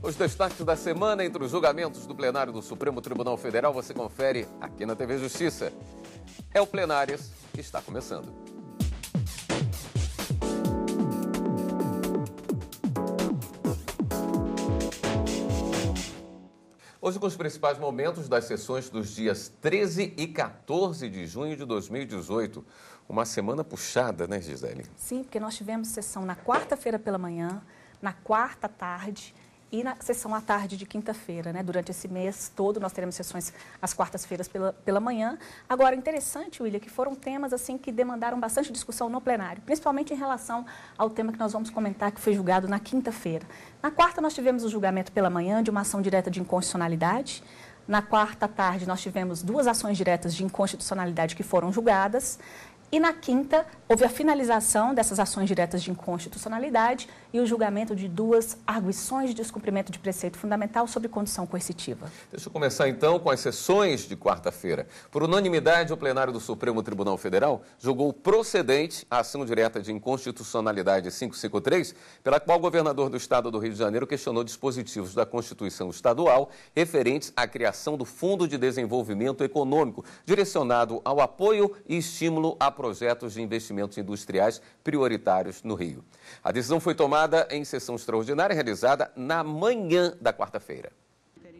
Os destaques da semana entre os julgamentos do plenário do Supremo Tribunal Federal você confere aqui na TV Justiça. É o Plenárias que está começando. Hoje com os principais momentos das sessões dos dias 13 e 14 de junho de 2018. Uma semana puxada, né, Gisele? Sim, porque nós tivemos sessão na quarta-feira pela manhã, na quarta à tarde e na sessão à tarde de quinta-feira, né? Durante esse mês todo nós teremos sessões às quartas-feiras pela manhã. Agora, interessante, William, que foram temas assim que demandaram bastante discussão no plenário, principalmente em relação ao tema que nós vamos comentar, que foi julgado na quinta-feira. Na quarta nós tivemos o julgamento pela manhã de uma ação direta de inconstitucionalidade. Na quarta à tarde nós tivemos duas ações diretas de inconstitucionalidade que foram julgadas. E na quinta, houve a finalização dessas ações diretas de inconstitucionalidade e o julgamento de duas arguições de descumprimento de preceito fundamental sobre condição coercitiva. Deixa eu começar então com as sessões de quarta-feira. Por unanimidade, o plenário do Supremo Tribunal Federal julgou procedente a ação direta de inconstitucionalidade 553, pela qual o governador do estado do Rio de Janeiro questionou dispositivos da Constituição Estadual referentes à criação do Fundo de Desenvolvimento Econômico, direcionado ao apoio e estímulo a projetos de investimentos industriais prioritários no Rio. A decisão foi tomada em sessão extraordinária realizada na manhã da quarta-feira.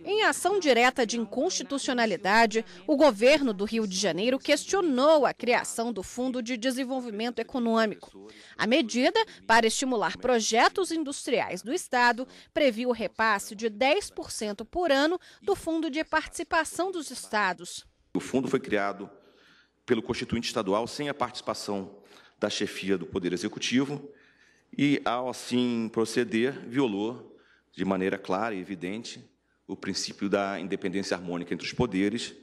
Em ação direta de inconstitucionalidade, o governo do Rio de Janeiro questionou a criação do Fundo de Desenvolvimento Econômico. A medida, para estimular projetos industriais do estado, previu o repasse de 10% por ano do Fundo de Participação dos Estados. O fundo foi criado pelo Constituinte Estadual sem a participação da chefia do Poder Executivo e, ao assim proceder, violou de maneira clara e evidente o princípio da independência harmônica entre os poderes,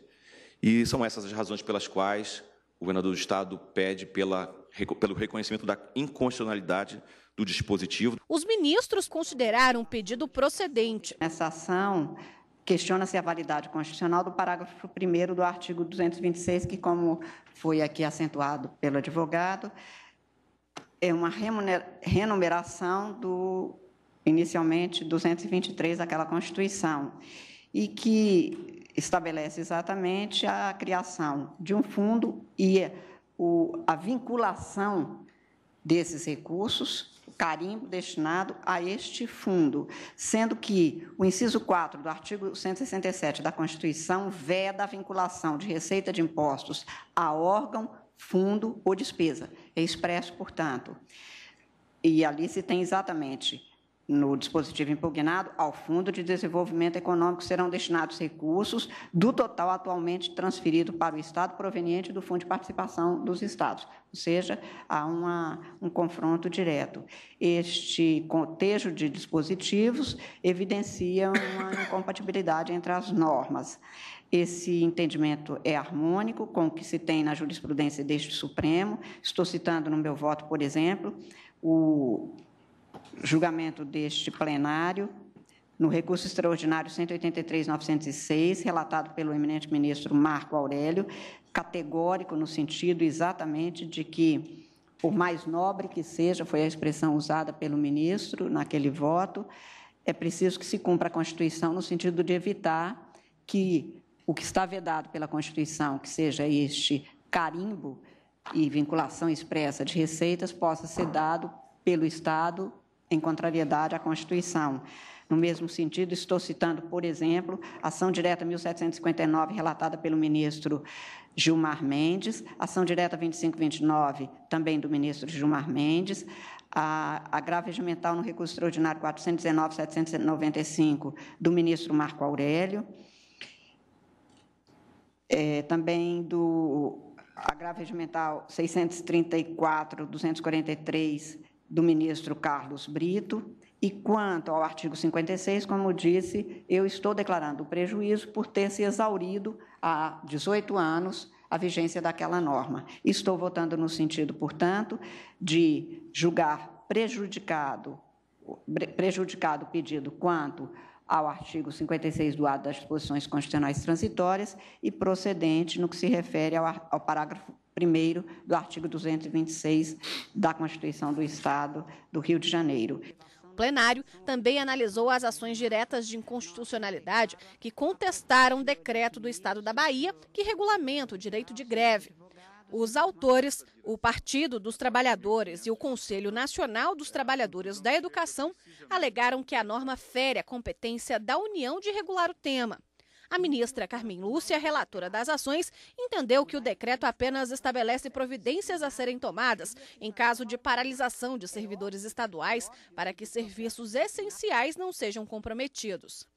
e são essas as razões pelas quais o governador do Estado pede pelo reconhecimento da inconstitucionalidade do dispositivo. Os ministros consideraram o pedido procedente. Essa ação questiona-se a validade constitucional do parágrafo 1º do artigo 226, que, como foi aqui acentuado pelo advogado, é uma renumeração do, inicialmente, 223 daquela Constituição, e que estabelece exatamente a criação de um fundo e a vinculação desses recursos, o carimbo destinado a este fundo, sendo que o inciso 4 do artigo 167 da Constituição veda a vinculação de receita de impostos a órgão, fundo ou despesa. É expresso, portanto, e ali se tem exatamente, no dispositivo impugnado, ao Fundo de Desenvolvimento Econômico serão destinados recursos do total atualmente transferido para o Estado proveniente do Fundo de Participação dos Estados. Ou seja, há um confronto direto. Este cotejo de dispositivos evidencia uma incompatibilidade entre as normas. Esse entendimento é harmônico com o que se tem na jurisprudência deste Supremo. Estou citando no meu voto, por exemplo, o julgamento deste plenário no recurso extraordinário 183.906, relatado pelo eminente ministro Marco Aurélio, categórico no sentido exatamente de que, por mais nobre que seja, foi a expressão usada pelo ministro naquele voto, é preciso que se cumpra a Constituição no sentido de evitar que o que está vedado pela Constituição, que seja este carimbo e vinculação expressa de receitas, possa ser dado pelo Estado em contrariedade à Constituição. No mesmo sentido, estou citando, por exemplo, ação direta 1759, relatada pelo ministro Gilmar Mendes, ação direta 2529, também do ministro Gilmar Mendes, a agravo regimental no recurso extraordinário 419.795, do ministro Marco Aurélio, também do agravo regimental 634.243, do ministro Carlos Brito, e quanto ao artigo 56, como disse, eu estou declarando o prejuízo por ter se exaurido há 18 anos a vigência daquela norma. Estou votando no sentido, portanto, de julgar prejudicado o pedido quanto ao artigo 56 do ato das disposições constitucionais transitórias e procedente no que se refere ao parágrafo 1º do artigo 226 da Constituição do Estado do Rio de Janeiro. plenário também analisou as ações diretas de inconstitucionalidade que contestaram o decreto do Estado da Bahia que regulamenta o direito de greve. Os autores, o Partido dos Trabalhadores e o Conselho Nacional dos Trabalhadores da Educação, alegaram que a norma fere a competência da União de regular o tema. A ministra Carmen Lúcia, relatora das ações, entendeu que o decreto apenas estabelece providências a serem tomadas em caso de paralisação de servidores estaduais para que serviços essenciais não sejam comprometidos.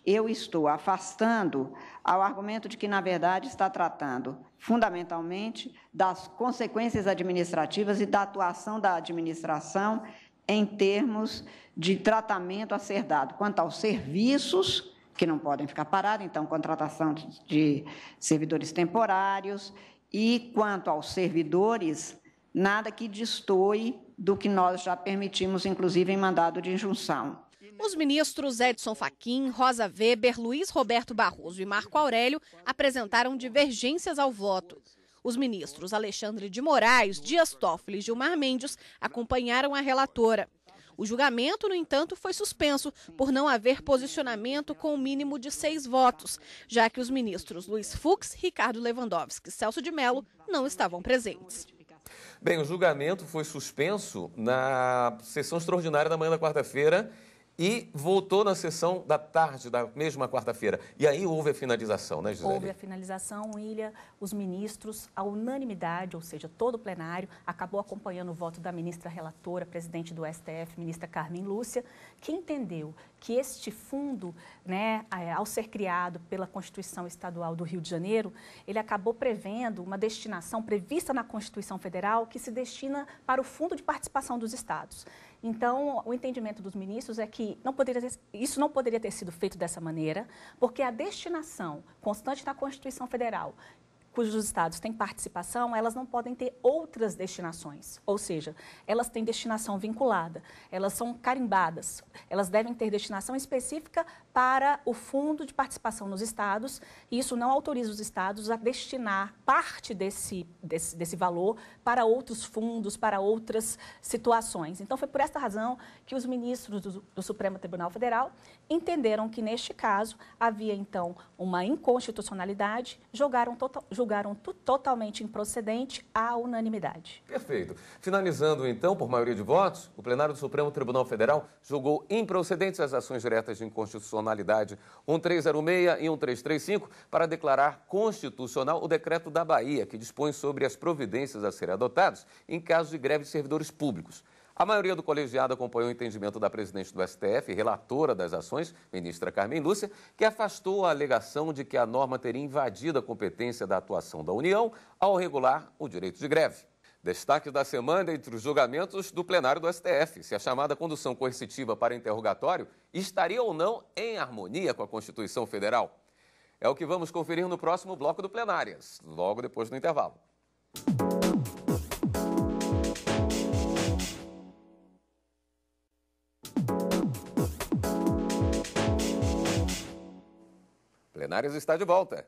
Eu estou afastando ao argumento de que, na verdade, está tratando fundamentalmente das consequências administrativas e da atuação da administração em termos de tratamento a ser dado quanto aos serviços que não podem ficar parados, então, contratação de servidores temporários, e quanto aos servidores, nada que destoe do que nós já permitimos, inclusive, em mandado de injunção. Os ministros Edson Fachin, Rosa Weber, Luiz Roberto Barroso e Marco Aurélio apresentaram divergências ao voto. Os ministros Alexandre de Moraes, Dias Toffoli e Gilmar Mendes acompanharam a relatora. O julgamento, no entanto, foi suspenso por não haver posicionamento com o mínimo de 6 votos, já que os ministros Luiz Fux, Ricardo Lewandowski e Celso de Mello não estavam presentes. Bem, o julgamento foi suspenso na sessão extraordinária da manhã da quarta-feira e voltou na sessão da tarde da mesma quarta-feira. E aí houve a finalização, né, Gisele? Houve a finalização, William. Os ministros, a unanimidade, ou seja, todo o plenário, acabou acompanhando o voto da ministra relatora, presidente do STF, ministra Carmen Lúcia, que entendeu que este fundo, né, ao ser criado pela Constituição Estadual do Rio de Janeiro, ele acabou prevendo uma destinação prevista na Constituição Federal que se destina para o Fundo de Participação dos Estados. Então, o entendimento dos ministros é que isso não poderia ter sido feito dessa maneira, porque a destinação constante na Constituição Federal, cujos estados têm participação, elas não podem ter outras destinações, ou seja, elas têm destinação vinculada, elas são carimbadas, elas devem ter destinação específica para o Fundo de Participação nos estados, e isso não autoriza os estados a destinar parte desse valor para outros fundos, para outras situações. Então, foi por esta razão que os ministros do Supremo Tribunal Federal entenderam que, neste caso, havia, então, uma inconstitucionalidade, julgaram totalmente improcedente à unanimidade. Perfeito. Finalizando, então, por maioria de votos, o plenário do Supremo Tribunal Federal julgou improcedentes as ações diretas de inconstitucionalidade 1306 e 1335 para declarar constitucional o decreto da Bahia, que dispõe sobre as providências a serem adotadas em caso de greve de servidores públicos. A maioria do colegiado acompanhou o entendimento da presidente do STF, relatora das ações, ministra Carmen Lúcia, que afastou a alegação de que a norma teria invadido a competência da atuação da União ao regular o direito de greve. Destaque da semana entre os julgamentos do plenário do STF, se a chamada condução coercitiva para interrogatório estaria ou não em harmonia com a Constituição Federal. É o que vamos conferir no próximo bloco do Plenárias, logo depois do intervalo. Plenárias está de volta.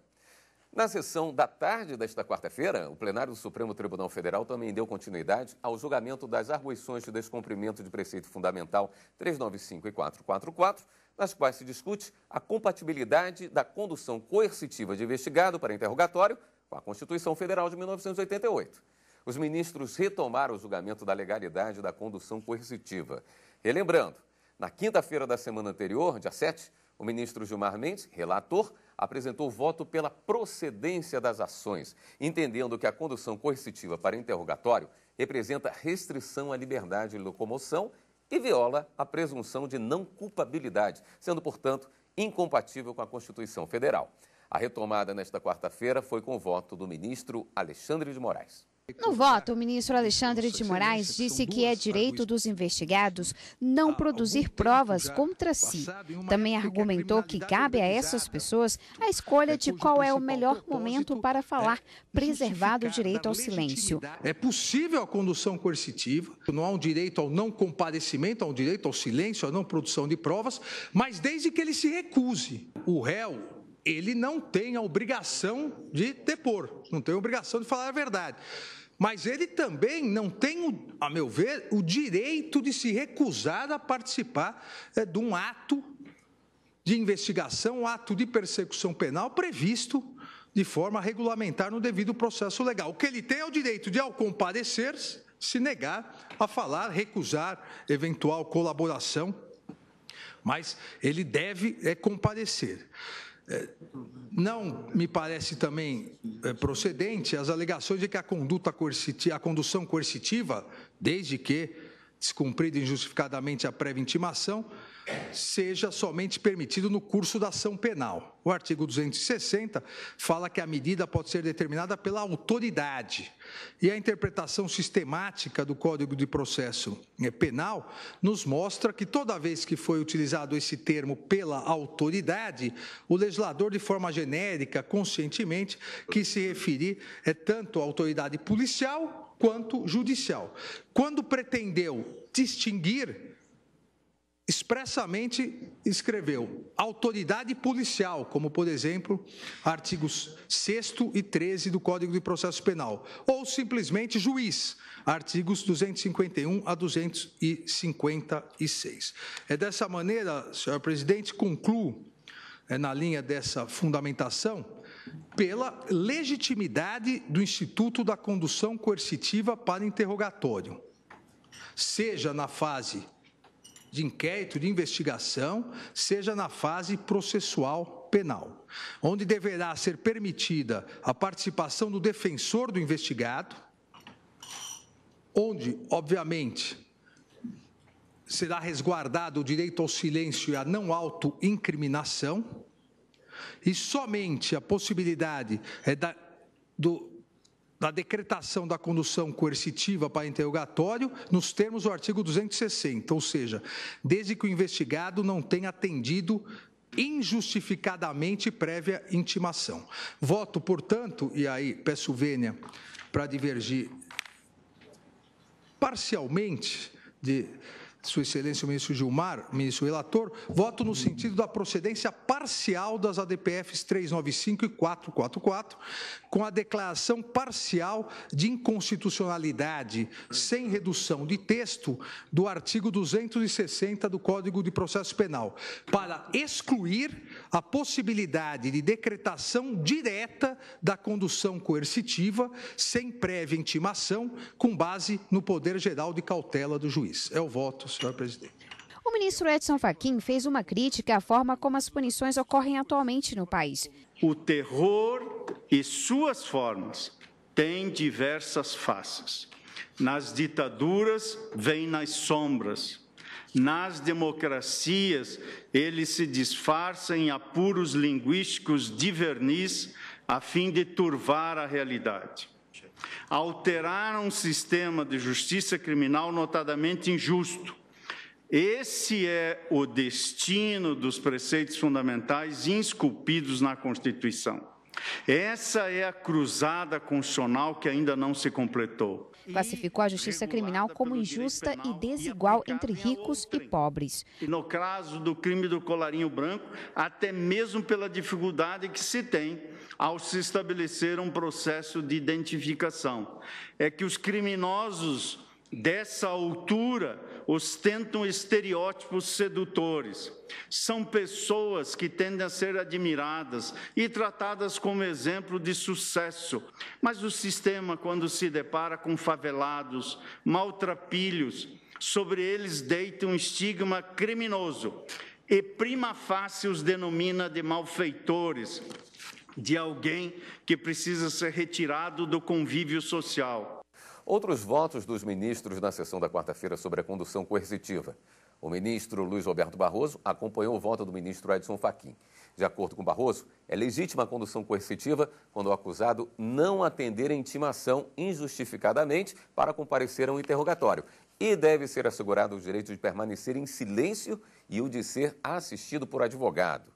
Na sessão da tarde desta quarta-feira, o plenário do Supremo Tribunal Federal também deu continuidade ao julgamento das arguições de descumprimento de preceito fundamental 395 e 444, nas quais se discute a compatibilidade da condução coercitiva de investigado para interrogatório com a Constituição Federal de 1988. Os ministros retomaram o julgamento da legalidade da condução coercitiva. Relembrando, na quinta-feira da semana anterior, dia 7, o ministro Gilmar Mendes, relator, apresentou voto pela procedência das ações, entendendo que a condução coercitiva para interrogatório representa restrição à liberdade de locomoção e viola a presunção de não culpabilidade, sendo, portanto, incompatível com a Constituição Federal. A retomada nesta quarta-feira foi com o voto do ministro Alexandre de Moraes. No voto, o ministro Alexandre de Moraes disse que é direito dos investigados não produzir provas contra si. Também argumentou que cabe a essas pessoas a escolha de qual é o melhor momento para falar, preservado o direito ao silêncio. É possível a condução coercitiva, não há um direito ao não comparecimento, há um direito ao silêncio, à não produção de provas, mas desde que ele se recuse. O réu, ele não tem a obrigação de depor, não tem a obrigação de falar a verdade. Mas ele também não tem, a meu ver, o direito de se recusar a participar de um ato de investigação, um ato de persecução penal previsto de forma regulamentar no devido processo legal. O que ele tem é o direito de, ao comparecer, se negar a falar, recusar eventual colaboração, mas ele deve comparecer. Não me parece também procedente as alegações de que a condução coercitiva, desde que descumprida injustificadamente a prévia intimação, seja somente permitido no curso da ação penal. O artigo 260 fala que a medida pode ser determinada pela autoridade. E a interpretação sistemática do Código de Processo Penal nos mostra que toda vez que foi utilizado esse termo pela autoridade, o legislador, de forma genérica, conscientemente, quis se referir tanto à autoridade policial quanto judicial. Quando pretendeu distinguir, expressamente escreveu autoridade policial, como, por exemplo, artigos 6º e 13 do Código de Processo Penal, ou simplesmente juiz, artigos 251 a 256. Dessa maneira, senhor presidente, concluo, na linha dessa fundamentação, pela legitimidade do instituto da condução coercitiva para interrogatório, seja na fase de inquérito, de investigação, seja na fase processual penal, onde deverá ser permitida a participação do defensor do investigado, onde, obviamente, será resguardado o direito ao silêncio e à não autoincriminação, e somente a possibilidade da decretação da condução coercitiva para interrogatório nos termos do artigo 260, ou seja, desde que o investigado não tenha atendido injustificadamente prévia intimação. Voto, portanto, e aí peço vênia para divergir parcialmente de Sua Excelência o ministro Gilmar, ministro relator, voto no sentido da procedência parcial das ADPFs 395 e 444, com a declaração parcial de inconstitucionalidade, sem redução de texto, do artigo 260 do Código de Processo Penal, para excluir a possibilidade de decretação direta da condução coercitiva, sem prévia intimação, com base no poder geral de cautela do juiz. É o voto, senhor presidente. O ministro Edson Fachin fez uma crítica à forma como as punições ocorrem atualmente no país. O terror e suas formas têm diversas faces. Nas ditaduras, vem nas sombras. Nas democracias, ele se disfarça em apuros linguísticos de verniz, a fim de turvar a realidade. Alterar um sistema de justiça criminal notadamente injusto. Esse é o destino dos preceitos fundamentais esculpidos na Constituição. Essa é a cruzada constitucional que ainda não se completou. Classificou a justiça criminal como injusta e desigual entre ricos e pobres. E no caso do crime do colarinho branco, até mesmo pela dificuldade que se tem ao se estabelecer um processo de identificação. É que os criminosos dessa altura ostentam estereótipos sedutores. São pessoas que tendem a ser admiradas e tratadas como exemplo de sucesso. Mas o sistema, quando se depara com favelados, maltrapilhos, sobre eles deita um estigma criminoso e prima facie os denomina de malfeitores, de alguém que precisa ser retirado do convívio social. Outros votos dos ministros na sessão da quarta-feira sobre a condução coercitiva. O ministro Luiz Roberto Barroso acompanhou o voto do ministro Edson Fachin. De acordo com Barroso, é legítima a condução coercitiva quando o acusado não atender a intimação injustificadamente para comparecer a um interrogatório e deve ser assegurado o direito de permanecer em silêncio e o de ser assistido por advogado.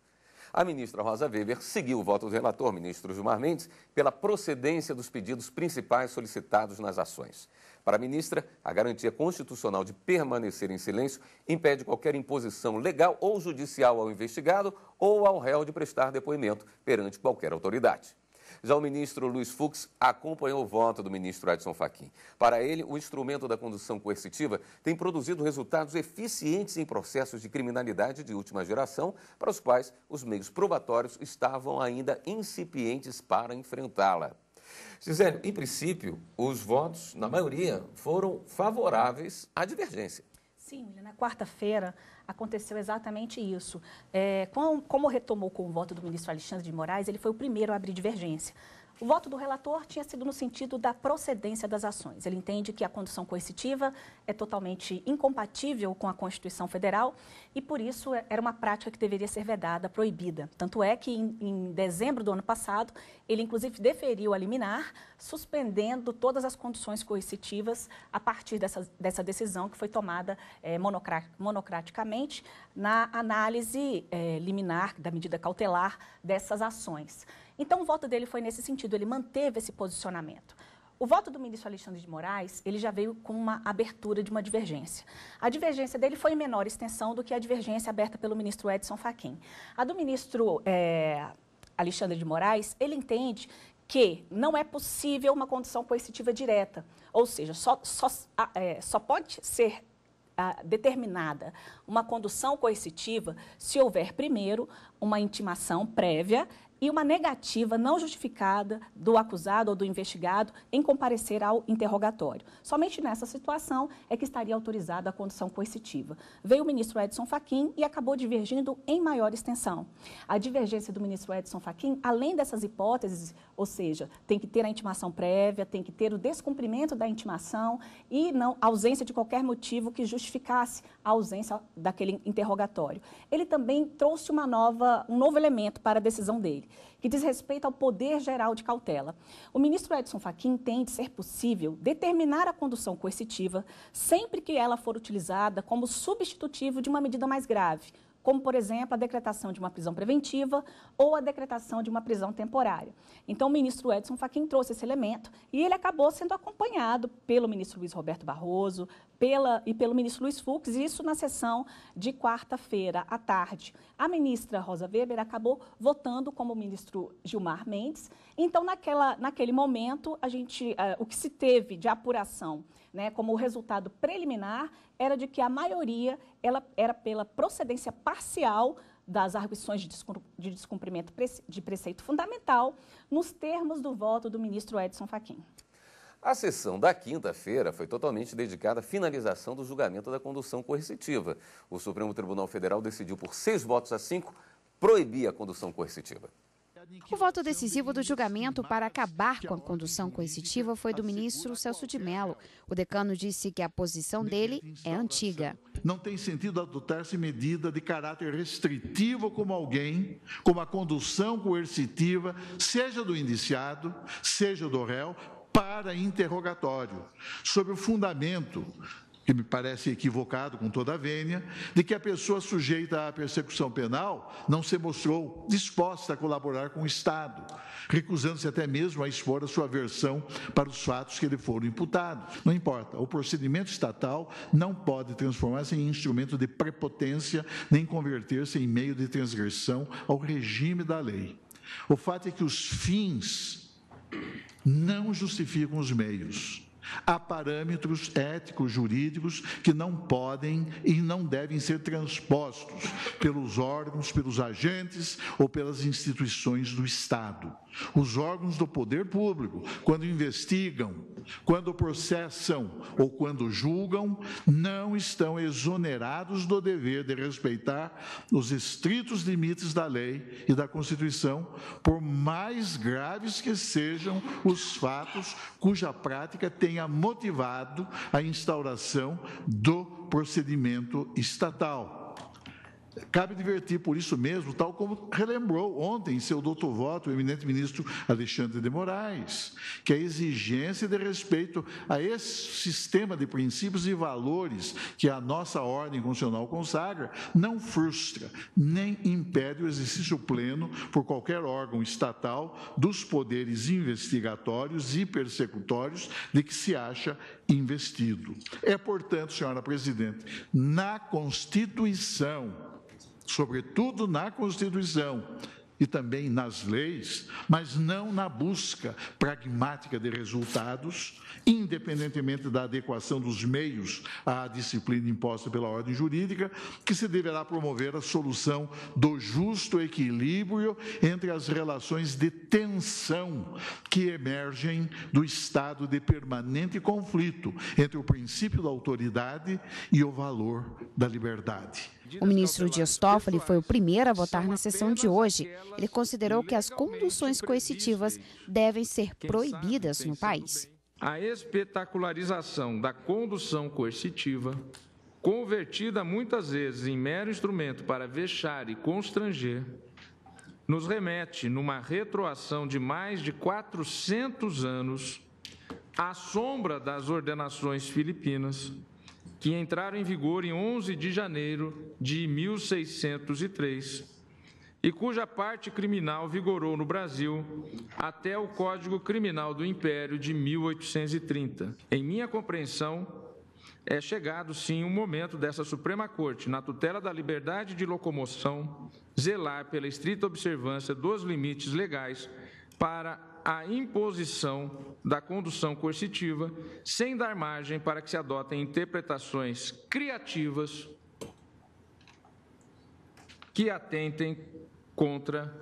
A ministra Rosa Weber seguiu o voto do relator, ministro Gilmar Mendes, pela procedência dos pedidos principais solicitados nas ações. Para a ministra, a garantia constitucional de permanecer em silêncio impede qualquer imposição legal ou judicial ao investigado ou ao réu de prestar depoimento perante qualquer autoridade. Já o ministro Luiz Fux acompanhou o voto do ministro Edson Fachin. Para ele, o instrumento da condução coercitiva tem produzido resultados eficientes em processos de criminalidade de última geração, para os quais os meios probatórios estavam ainda incipientes para enfrentá-la. Gisele, em princípio, os votos, na maioria, foram favoráveis à divergência. Sim, na quarta-feira aconteceu exatamente isso. Como retomou com o voto do ministro Alexandre de Moraes, ele foi o primeiro a abrir divergência. O voto do relator tinha sido no sentido da procedência das ações. Ele entende que a condução coercitiva é totalmente incompatível com a Constituição Federal e, por isso, era uma prática que deveria ser vedada, proibida. Tanto é que, em dezembro do ano passado, ele, inclusive, deferiu a liminar, suspendendo todas as conduções coercitivas a partir dessa decisão que foi tomada monocraticamente na análise liminar da medida cautelar dessas ações. Então, o voto dele foi nesse sentido, ele manteve esse posicionamento. O voto do ministro Alexandre de Moraes, ele já veio com uma abertura de uma divergência. A divergência dele foi em menor extensão do que a divergência aberta pelo ministro Edson Fachin. A do ministro Alexandre de Moraes, ele entende que não é possível uma condução coercitiva direta, ou seja, só pode ser determinada uma condução coercitiva se houver, primeiro, uma intimação prévia e uma negativa não justificada do acusado ou do investigado em comparecer ao interrogatório. Somente nessa situação é que estaria autorizada a condução coercitiva. Veio o ministro Edson Fachin e acabou divergindo em maior extensão. A divergência do ministro Edson Fachin, além dessas hipóteses, ou seja, tem que ter a intimação prévia, tem que ter o descumprimento da intimação e não ausência de qualquer motivo que justificasse a ausência daquele interrogatório. Ele também trouxe um novo elemento para a decisão dele, que diz respeito ao poder geral de cautela. O ministro Edson Fachin entende ser possível determinar a condução coercitiva sempre que ela for utilizada como substitutivo de uma medida mais grave, como, por exemplo, a decretação de uma prisão preventiva ou a decretação de uma prisão temporária. Então, o ministro Edson Fachin trouxe esse elemento e ele acabou sendo acompanhado pelo ministro Luiz Roberto Barroso e pelo ministro Luiz Fux, isso na sessão de quarta-feira à tarde. A ministra Rosa Weber acabou votando como o ministro Gilmar Mendes. Então, naquele momento, o que se teve de apuração, como resultado preliminar, era de que a maioria era pela procedência parcial das arguições de descumprimento de preceito fundamental, nos termos do voto do ministro Edson Fachin. A sessão da quinta-feira foi totalmente dedicada à finalização do julgamento da condução coercitiva. O Supremo Tribunal Federal decidiu por 6 votos a 5 proibir a condução coercitiva. O voto decisivo do julgamento para acabar com a condução coercitiva foi do ministro Celso de Mello. O decano disse que a posição dele é antiga. Não tem sentido adotar-se medida de caráter restritivo como a condução coercitiva, seja do indiciado, seja do réu, para interrogatório, sob o fundamento, que me parece equivocado com toda a vênia, de que a pessoa sujeita à persecução penal não se mostrou disposta a colaborar com o Estado, recusando-se até mesmo a expor a sua versão para os fatos que lhe foram imputados. Não importa, o procedimento estatal não pode transformar-se em instrumento de prepotência, nem converter-se em meio de transgressão ao regime da lei. O fato é que os fins não justificam os meios. Há parâmetros éticos, jurídicos, que não podem e não devem ser transpostos pelos órgãos, pelos agentes ou pelas instituições do Estado. Os órgãos do poder público, quando investigam, quando processam ou quando julgam, não estão exonerados do dever de respeitar os estritos limites da lei e da Constituição, por mais graves que sejam os fatos cuja prática tenha motivado a instauração do procedimento estatal. Cabe advertir por isso mesmo, tal como relembrou ontem em seu douto voto o eminente ministro Alexandre de Moraes, que a exigência de respeito a esse sistema de princípios e valores que a nossa ordem constitucional consagra não frustra, nem impede o exercício pleno por qualquer órgão estatal dos poderes investigatórios e persecutórios de que se acha investido. É, portanto, senhora presidente, na Constituição, sobretudo na Constituição, e também nas leis, mas não na busca pragmática de resultados, independentemente da adequação dos meios à disciplina imposta pela ordem jurídica, que se deverá promover a solução do justo equilíbrio entre as relações de tensão que emergem do estado de permanente conflito entre o princípio da autoridade e o valor da liberdade. O ministro Dias Toffoli foi o primeiro a votar na sessão de hoje. Ele considerou que as conduções coercitivas devem ser proibidas no país. A espetacularização da condução coercitiva, convertida muitas vezes em mero instrumento para vexar e constranger, nos remete, numa retroação de mais de 400 anos, à sombra das ordenações filipinas, que entraram em vigor em 11 de janeiro de 1603 e cuja parte criminal vigorou no Brasil até o Código Criminal do Império de 1830. Em minha compreensão, é chegado, sim, o momento dessa Suprema Corte, na tutela da liberdade de locomoção, zelar pela estrita observância dos limites legais para a imposição da condução coercitiva, sem dar margem para que se adotem interpretações criativas que atentem contra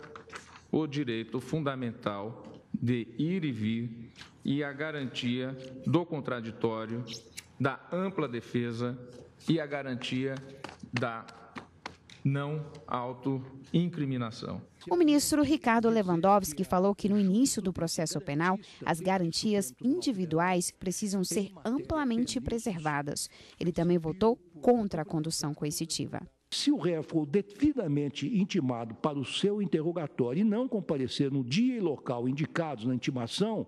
o direito fundamental de ir e vir e a garantia do contraditório, da ampla defesa e a garantia da não autoincriminação. O ministro Ricardo Lewandowski falou que no início do processo penal, as garantias individuais precisam ser amplamente preservadas. Ele também votou contra a condução coercitiva. Se o réu for devidamente intimado para o seu interrogatório e não comparecer no dia e local indicados na intimação,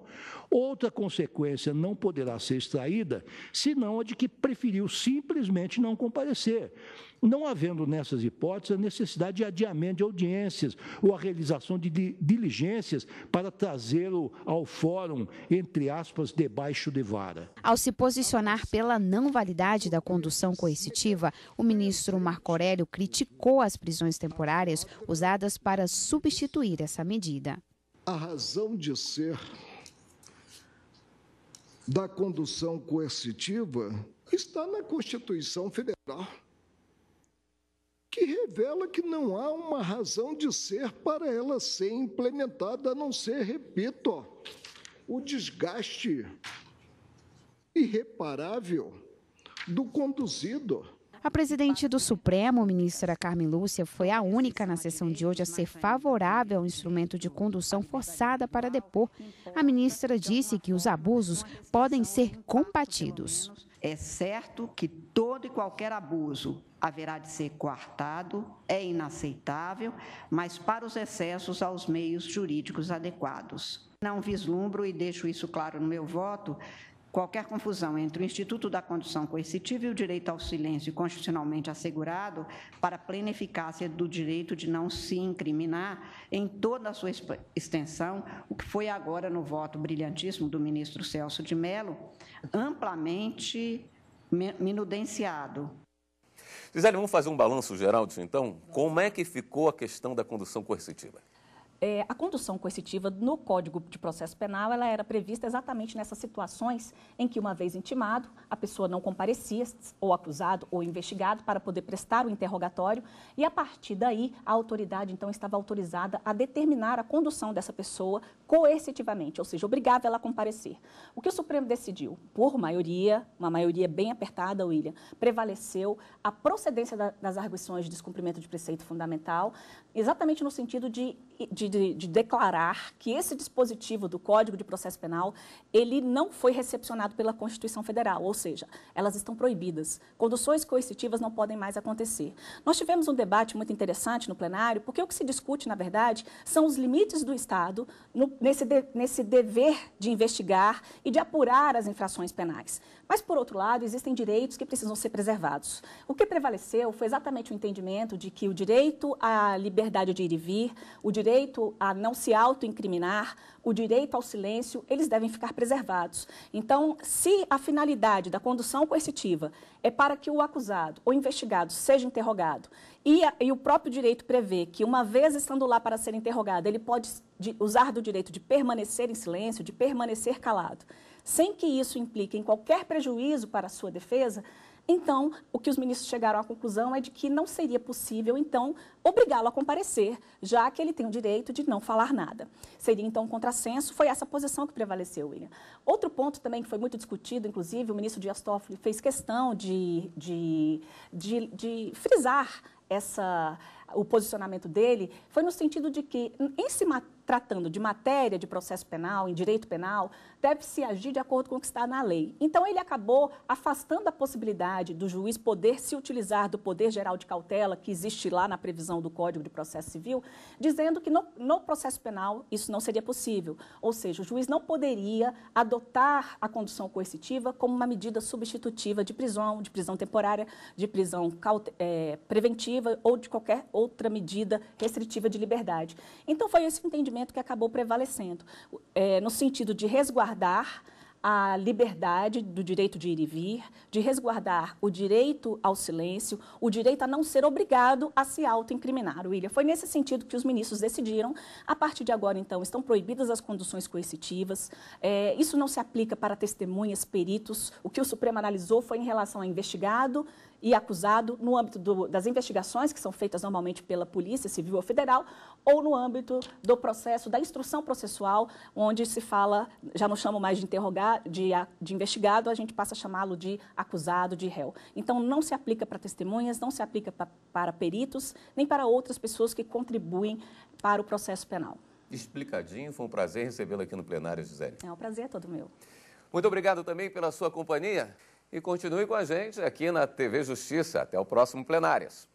outra consequência não poderá ser extraída, senão a de que preferiu simplesmente não comparecer, não havendo nessas hipóteses a necessidade de adiamento de audiências ou a realização de diligências para trazê-lo ao fórum, entre aspas, debaixo de vara. Ao se posicionar pela não validade da condução coercitiva, o ministro Marco Aurélio criticou as prisões temporárias usadas para substituir essa medida. A razão de ser da condução coercitiva está na Constituição Federal, que revela que não há uma razão de ser para ela ser implementada, a não ser, repito, o desgaste irreparável do conduzido. A presidente do Supremo, ministra Carmen Lúcia, foi a única na sessão de hoje a ser favorável ao instrumento de condução forçada para depor. A ministra disse que os abusos podem ser combatidos. É certo que todo e qualquer abuso haverá de ser coartado, é inaceitável, mas para os excessos aos meios jurídicos adequados. Não vislumbro, e deixo isso claro no meu voto, qualquer confusão entre o Instituto da Condução Coercitiva e o direito ao silêncio constitucionalmente assegurado para a plena eficácia do direito de não se incriminar em toda a sua extensão, o que foi agora no voto brilhantíssimo do ministro Celso de Mello, amplamente minudenciado. Gisele, vamos fazer um balanço geral disso, então? Como é que ficou a questão da condução coercitiva? A condução coercitiva no Código de Processo Penal, ela era prevista exatamente nessas situações em que, uma vez intimado, a pessoa não comparecia, ou acusado ou investigado, para poder prestar o interrogatório, e a partir daí a autoridade, então, estava autorizada a determinar a condução dessa pessoa coercitivamente, ou seja, obrigava ela a comparecer. O que o Supremo decidiu? Por maioria, uma maioria bem apertada, William, prevaleceu a procedência das arguições de descumprimento de preceito fundamental, exatamente no sentido de declarar que esse dispositivo do Código de Processo Penal, ele não foi recepcionado pela Constituição Federal, ou seja, elas estão proibidas. Conduções coercitivas não podem mais acontecer. Nós tivemos um debate muito interessante no plenário, porque o que se discute, na verdade, são os limites do Estado nesse dever de investigar e de apurar as infrações penais. Mas, por outro lado, existem direitos que precisam ser preservados. O que prevaleceu foi exatamente o entendimento de que o direito à liberdade de ir e vir, o direito direito a não se autoincriminar, o direito ao silêncio, eles devem ficar preservados. Então, se a finalidade da condução coercitiva é para que o acusado ou investigado seja interrogado e o próprio direito prevê que, uma vez estando lá para ser interrogado, ele pode usar do direito de permanecer em silêncio, de permanecer calado, sem que isso implique em qualquer prejuízo para a sua defesa, então, o que os ministros chegaram à conclusão é de que não seria possível, então, obrigá-lo a comparecer, já que ele tem o direito de não falar nada. Seria, então, um contrassenso. Foi essa posição que prevaleceu, William. Outro ponto também que foi muito discutido, inclusive, o ministro Dias Toffoli fez questão de frisar o posicionamento dele, foi no sentido de que, em se tratando de matéria de processo penal, em direito penal, deve-se agir de acordo com o que está na lei. Então, ele acabou afastando a possibilidade do juiz poder se utilizar do poder geral de cautela, que existe lá na previsão do Código de Processo Civil, dizendo que no processo penal isso não seria possível. Ou seja, o juiz não poderia adotar a condução coercitiva como uma medida substitutiva de prisão temporária, de prisão preventiva ou de qualquer outra medida restritiva de liberdade. Então, foi esse entendimento que acabou prevalecendo, no sentido de resguardar a liberdade do direito de ir e vir, de resguardar o direito ao silêncio, o direito a não ser obrigado a se autoincriminar. William, foi nesse sentido que os ministros decidiram. A partir de agora, então, estão proibidas as conduções coercitivas. Isso não se aplica para testemunhas, peritos. O que o Supremo analisou foi em relação a investigado e acusado no âmbito das investigações que são feitas normalmente pela Polícia Civil ou Federal, ou no âmbito do processo, da instrução processual, onde se fala, já não chamo mais de de investigado, a gente passa a chamá-lo de acusado, de réu. Então, não se aplica para testemunhas, não se aplica para peritos, nem para outras pessoas que contribuem para o processo penal. Explicadinho, foi um prazer recebê-lo aqui no plenário, Gisele. É um prazer todo meu. Muito obrigado também pela sua companhia e continue com a gente aqui na TV Justiça. Até o próximo Plenárias.